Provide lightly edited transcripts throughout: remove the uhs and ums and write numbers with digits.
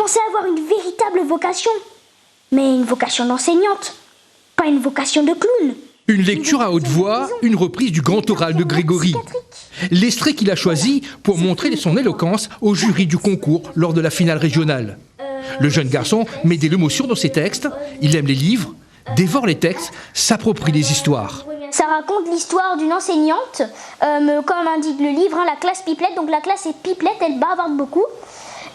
pensais avoir une véritable vocation. Mais une vocation d'enseignante, pas une vocation de clown. Une lecture à haute voix, une reprise du grand oral de Grégory. L'extrait qu'il a choisi pour montrer son éloquence au jury du concours lors de la finale régionale. Le jeune garçon met de l'émotion dans ses textes, il aime les livres, dévore les textes, s'approprie les histoires. Ça raconte l'histoire d'une enseignante, comme indique le livre, la classe Pipelette. Donc la classe est Pipelette, elle bavarde beaucoup.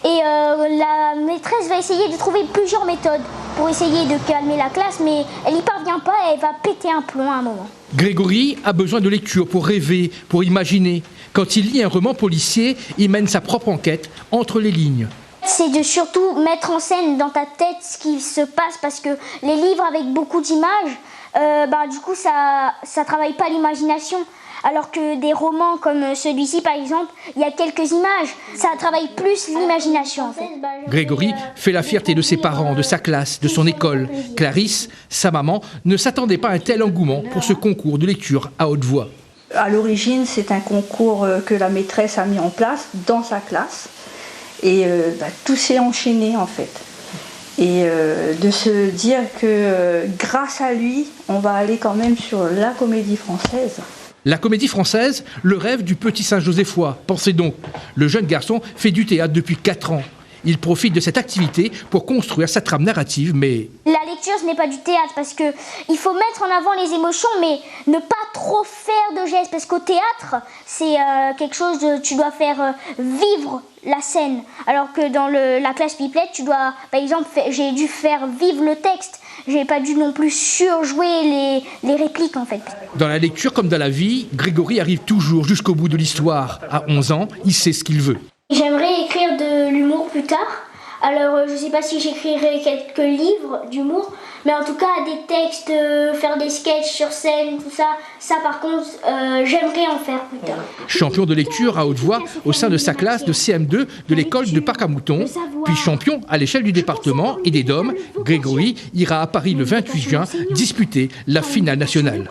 Et la maîtresse va essayer de trouver plusieurs méthodes pour essayer de calmer la classe, mais elle n'y parvient pas et elle va péter un plomb à un moment. Grégory a besoin de lecture pour rêver, pour imaginer. Quand il lit un roman policier, il mène sa propre enquête entre les lignes. C'est de surtout mettre en scène dans ta tête ce qui se passe, parce que les livres avec beaucoup d'images, du coup ça travaille pas l'imagination. Alors que des romans comme celui-ci par exemple, il y a quelques images, ça travaille plus l'imagination en fait. Grégory fait la fierté de ses parents, de sa classe, de son école. Clarisse, sa maman, ne s'attendait pas à un tel engouement pour ce concours de lecture à haute voix. À l'origine, c'est un concours que la maîtresse a mis en place dans sa classe. Et tout s'est enchaîné en fait. Et de se dire que grâce à lui, on va aller quand même sur la Comédie Française. La Comédie Française, le rêve du petit Saint-Josephois. Pensez donc, le jeune garçon fait du théâtre depuis 4 ans. Il profite de cette activité pour construire sa trame narrative, mais... La lecture, ce n'est pas du théâtre, parce qu'il faut mettre en avant les émotions, mais ne pas trop faire de gestes, parce qu'au théâtre, c'est quelque chose de... Tu dois faire vivre la scène, alors que dans la classe Pipelette, tu dois... Par exemple, j'ai dû faire vivre le texte. J'ai pas dû non plus surjouer les répliques, en fait. Dans la lecture comme dans la vie, Grégory arrive toujours jusqu'au bout de l'histoire. À 11 ans, il sait ce qu'il veut. J'aimerais écrire de l'humour plus tard. Alors, je sais pas si j'écrirai quelques livres d'humour, mais en tout cas, des textes, faire des sketchs sur scène, tout ça, par contre, j'aimerais en faire plus tard. Champion de lecture à haute voix au sein de sa classe de CM2 de l'école de Parc-à-Mouton, puis champion à l'échelle du département et des DOM, Grégory ira à Paris le 28 juin disputer la finale nationale.